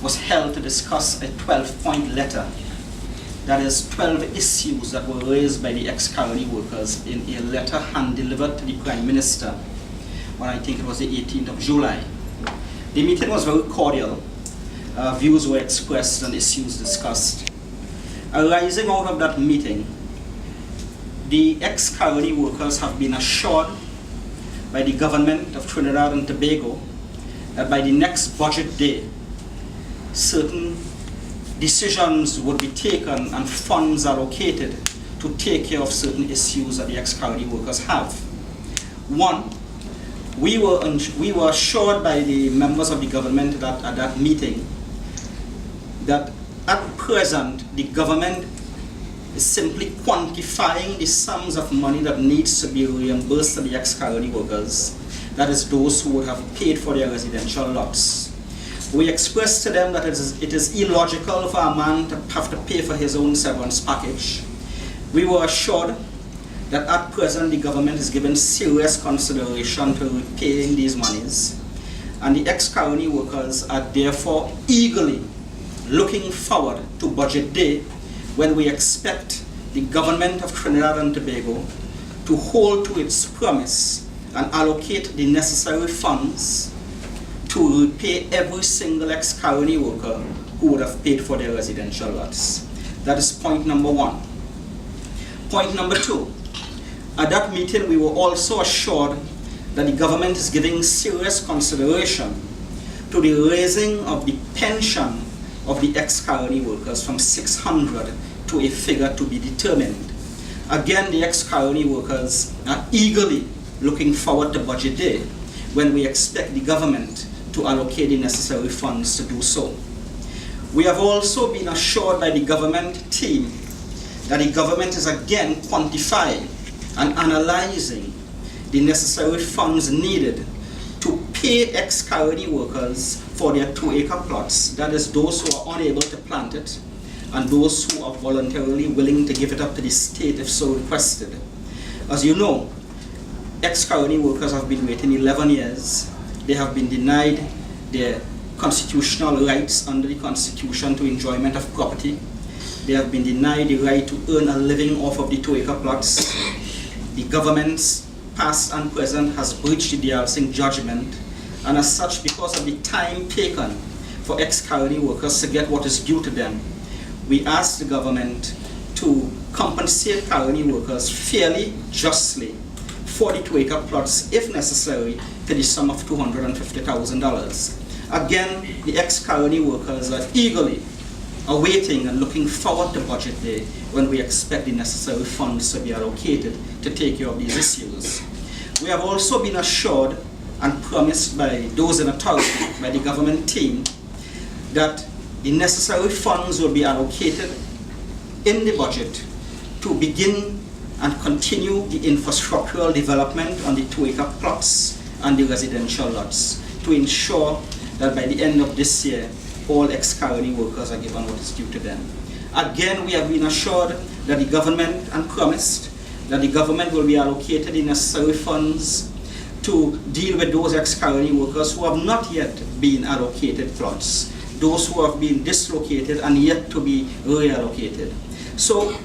was held to discuss a 12-point letter. That is 12 issues that were raised by the ex-colony workers in a letter hand-delivered to the Prime Minister on, I think it was the 18th of July. The meeting was very cordial. Views were expressed and issues discussed. Arising out of that meeting, the ex-colony workers have been assured by the government of Trinidad and Tobago that by the next budget day, certain decisions would be taken and funds allocated to take care of certain issues that the ex-colony workers have. One, we were assured by the members of the government that at that meeting that at present the government is simply quantifying the sums of money that needs to be reimbursed to the ex-colony workers, that is those who would have paid for their residential lots. We expressed to them that it is illogical for a man to have to pay for his own severance package. We were assured that at present the government is giving serious consideration to repaying these monies, and the ex-colony workers are therefore eagerly looking forward to budget day, when we expect the government of Trinidad and Tobago to hold to its promise and allocate the necessary funds to repay every single ex-colony worker who would have paid for their residential lots. That is point number one. Point number two, at that meeting we were also assured that the government is giving serious consideration to the raising of the pension of the ex-colony workers from 600 to a figure to be determined. Again, the ex-colony workers are eagerly looking forward to budget day, when we expect the government to allocate the necessary funds to do so. We have also been assured by the government team that the government is again quantifying and analyzing the necessary funds needed to pay ex-colony workers for their 2-acre plots, that is those who are unable to plant it and those who are voluntarily willing to give it up to the state if so requested. As you know, ex-colony workers have been waiting 11 years. They have been denied their constitutional rights under the Constitution to enjoyment of property. They have been denied the right to earn a living off of the 2-acre plots. The governments, past and present, has breached the Dialsing judgment, and as such, because of the time taken for ex-colony workers to get what is due to them, we ask the government to compensate colony workers fairly, justly, for the 2-acre plots, if necessary, to the sum of $250,000. Again, the ex-colony workers are eagerly awaiting and looking forward to budget day, when we expect the necessary funds to be allocated to take care of these issues. We have also been assured and promised by those in authority, by the government team, that the necessary funds will be allocated in the budget to begin and continue the infrastructural development on the 2-acre plots and the residential lots, to ensure that by the end of this year, all ex-colony workers are given what is due to them. Again, we have been assured that the government, and promised that the government will be allocated the necessary funds to deal with those ex-colony workers who have not yet been allocated plots, those who have been dislocated and yet to be reallocated. So,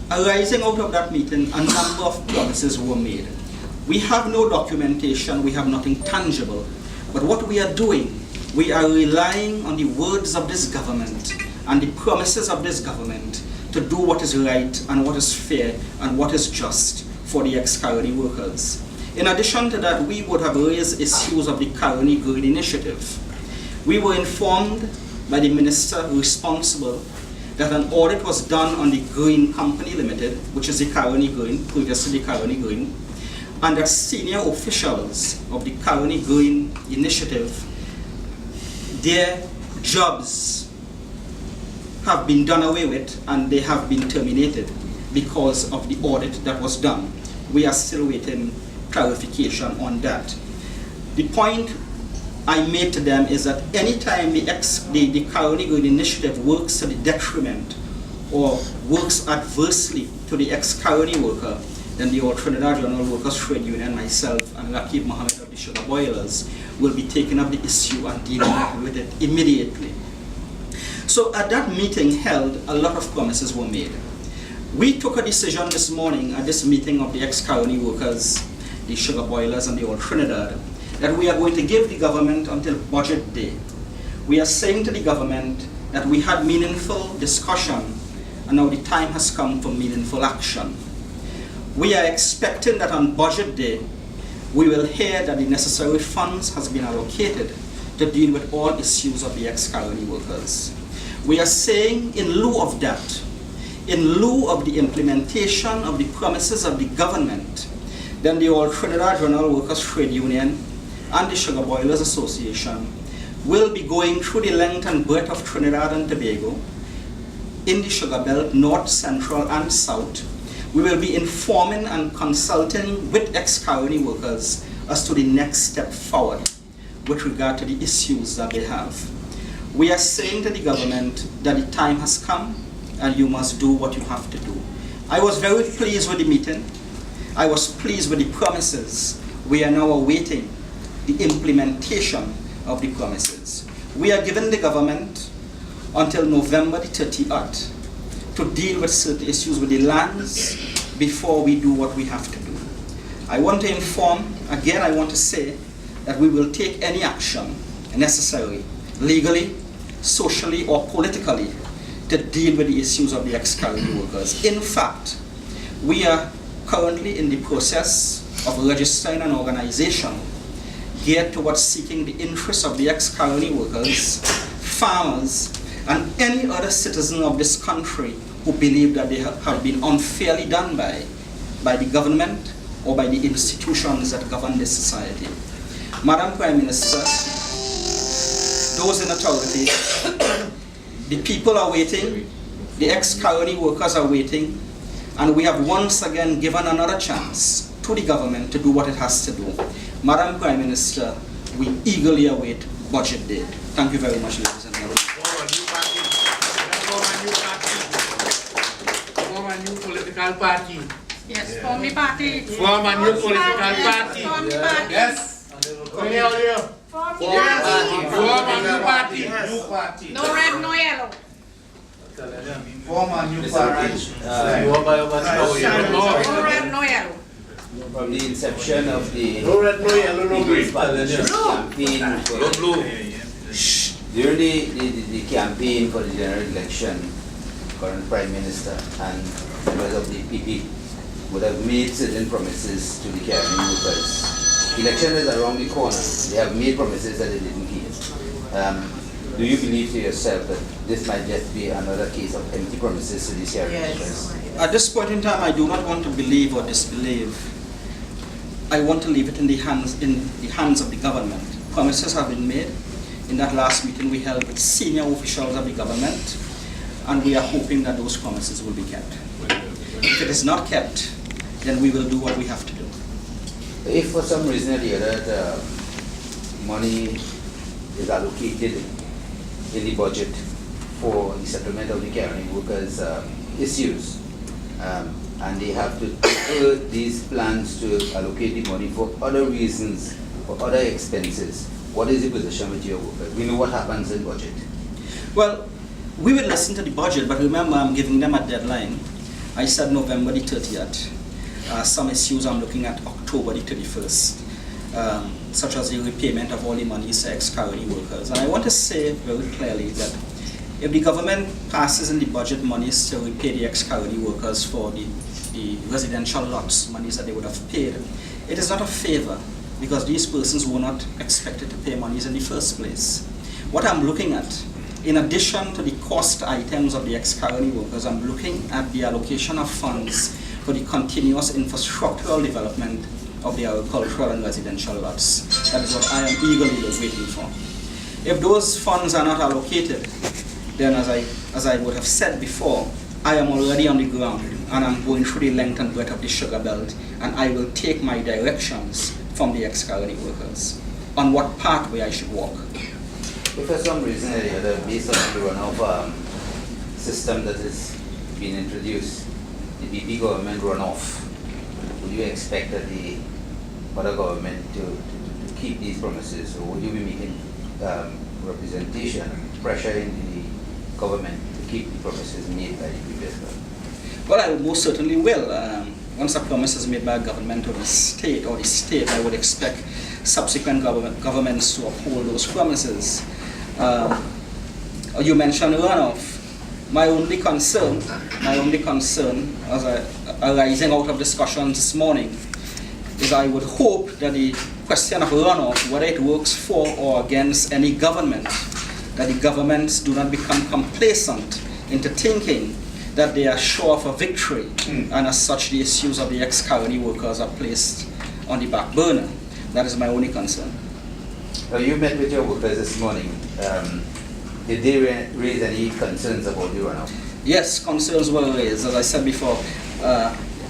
arising out of that meeting, a number of promises were made. We have no documentation, we have nothing tangible, but what we are doing, we are relying on the words of this government and the promises of this government to do what is right and what is fair and what is just for the ex-colony workers. In addition to that, we would have raised issues of the Colony Green Initiative. We were informed by the minister responsible that an audit was done on the Green Company Limited, which is the Colony Green, previously the Colony Green, and that senior officials of the Colony Green Initiative, their jobs have been done away with and they have been terminated because of the audit that was done. We are still waiting clarification on that. The point I made to them is that anytime the Colony Green Initiative works to the detriment or works adversely to the ex-colony worker, then the Trinidad General Workers Trade Union, myself, and Rakib Mohammed of the Sugar Boilers will be taking up the issue and dealing with it immediately. So at that meeting held, a lot of promises were made. We took a decision this morning at this meeting of the ex-colony workers, the sugar boilers and the old Trinidad, that we are going to give the government until budget day. We are saying to the government that we had meaningful discussion and now the time has come for meaningful action. We are expecting that on budget day, we will hear that the necessary funds has been allocated to deal with all issues of the ex-colony workers. We are saying in lieu of that, in lieu of the implementation of the promises of the government, then the All Trinidad General Workers Trade Union and the Sugar Boilers Association will be going through the length and breadth of Trinidad and Tobago in the Sugar Belt, North, Central and South. We will be informing and consulting with ex-colony workers as to the next step forward with regard to the issues that they have. We are saying to the government that the time has come and you must do what you have to do. I was very pleased with the meeting. I was pleased with the promises. We are now awaiting the implementation of the promises. We are giving the government until November the 30th to deal with certain issues with the lands before we do what we have to do. I want to inform, again I want to say, that we will take any action necessary, legally, socially or politically, to deal with the issues of the ex-colony workers. In fact, we are currently in the process of registering an organization geared towards seeking the interests of the ex-colony workers, farmers, and any other citizen of this country who believe that they have been unfairly done by the government or by the institutions that govern this society. Madam Prime Minister, those in authority, the people are waiting, the ex-colony workers are waiting, and we have once again given another chance to the government to do what it has to do. Madam Prime Minister, we eagerly await budget day. Thank you very much, ladies and gentlemen. Form a new political party. Yes, form the party. Form a new political party. Form the party. Yes. Form a new party. New party. No red, no yellow. Form a new party. No red, no yellow. From the inception of the No red, no yellow, no green. campaign for, No blue. during the campaign for the general election, current Prime Minister and members of the PP would have made certain promises to the carrying workers. Election is around the corner. They have made promises that they didn't keep. Do you believe to yourself that this might just be another case of empty promises to these carrying workers? At this point in time, I do not want to believe or disbelieve. I want to leave it in the hands of the government. Promises have been made. In that last meeting we held with senior officials of the government, and we are hoping that those promises will be kept. If it is not kept, then we will do what we have to do. If for some reason or the other money is allocated in the budget for the settlement of the carrying workers' issues, and they have to defer these plans to allocate the money for other reasons, for other expenses, what is the position with your workers? We know what happens in budget. Well, we will listen to the budget, but remember I'm giving them a deadline. I said November the 30th. Some issues I'm looking at October the 31st, such as the repayment of all the monies to ex-colony workers. And I want to say very clearly that if the government passes in the budget monies to repay the ex-colony workers for the residential lots, monies that they would have paid, it is not a favor, because these persons were not expected to pay monies in the first place. What I'm looking at, in addition to the cost items of the ex-colony workers, I'm looking at the allocation of funds for the continuous infrastructural development of the agricultural and residential lots. That is what I am eagerly waiting for. If those funds are not allocated, then as I would have said before, I am already on the ground and I'm going through the length and breadth of the sugar belt, and I will take my directions from the ex-colony workers on what pathway I should walk. If for some reason or the other, based on the runoff system that is being introduced, the BP government runoff, would you expect that the other government to keep these promises, or would you be making representation, pressure in the government to keep the promises made by the previous government? Well, I most certainly will. Once a promise is made by a government or the state, I would expect subsequent governments to uphold those promises. You mentioned runoff. My only concern, arising out of discussions this morning, is I would hope that the question of runoff, whether it works for or against any government, that the governments do not become complacent into thinking that they are sure of a victory, and as such the issues of the ex-colony workers are placed on the back burner. That is my only concern. You met with your workers this morning. Did they raise any concerns about the runoff? Yes, concerns were raised. As I said before,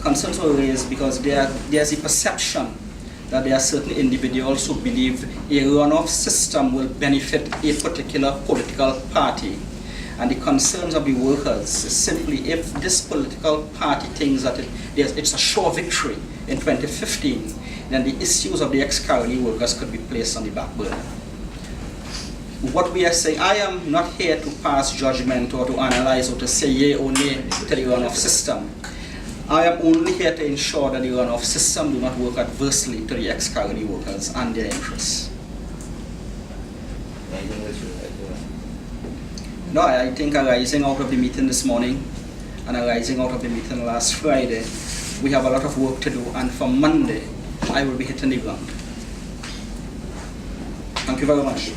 concerns were raised because there's a perception that there are certain individuals who believe a runoff system will benefit a particular political party. And the concerns of the workers is simply if this political party thinks that it's a sure victory in 2015, then the issues of the ex-colony workers could be placed on the back burner. What we are saying, I am not here to pass judgment or to analyze or to say yea or nay to the runoff system. I am only here to ensure that the runoff system do not work adversely to the ex-colony workers and their interests. Anything else you would like to add? No, I think arising out of the meeting this morning and arising out of the meeting last Friday, we have a lot of work to do, and from Monday, I will be hitting the ground. Thank you very much.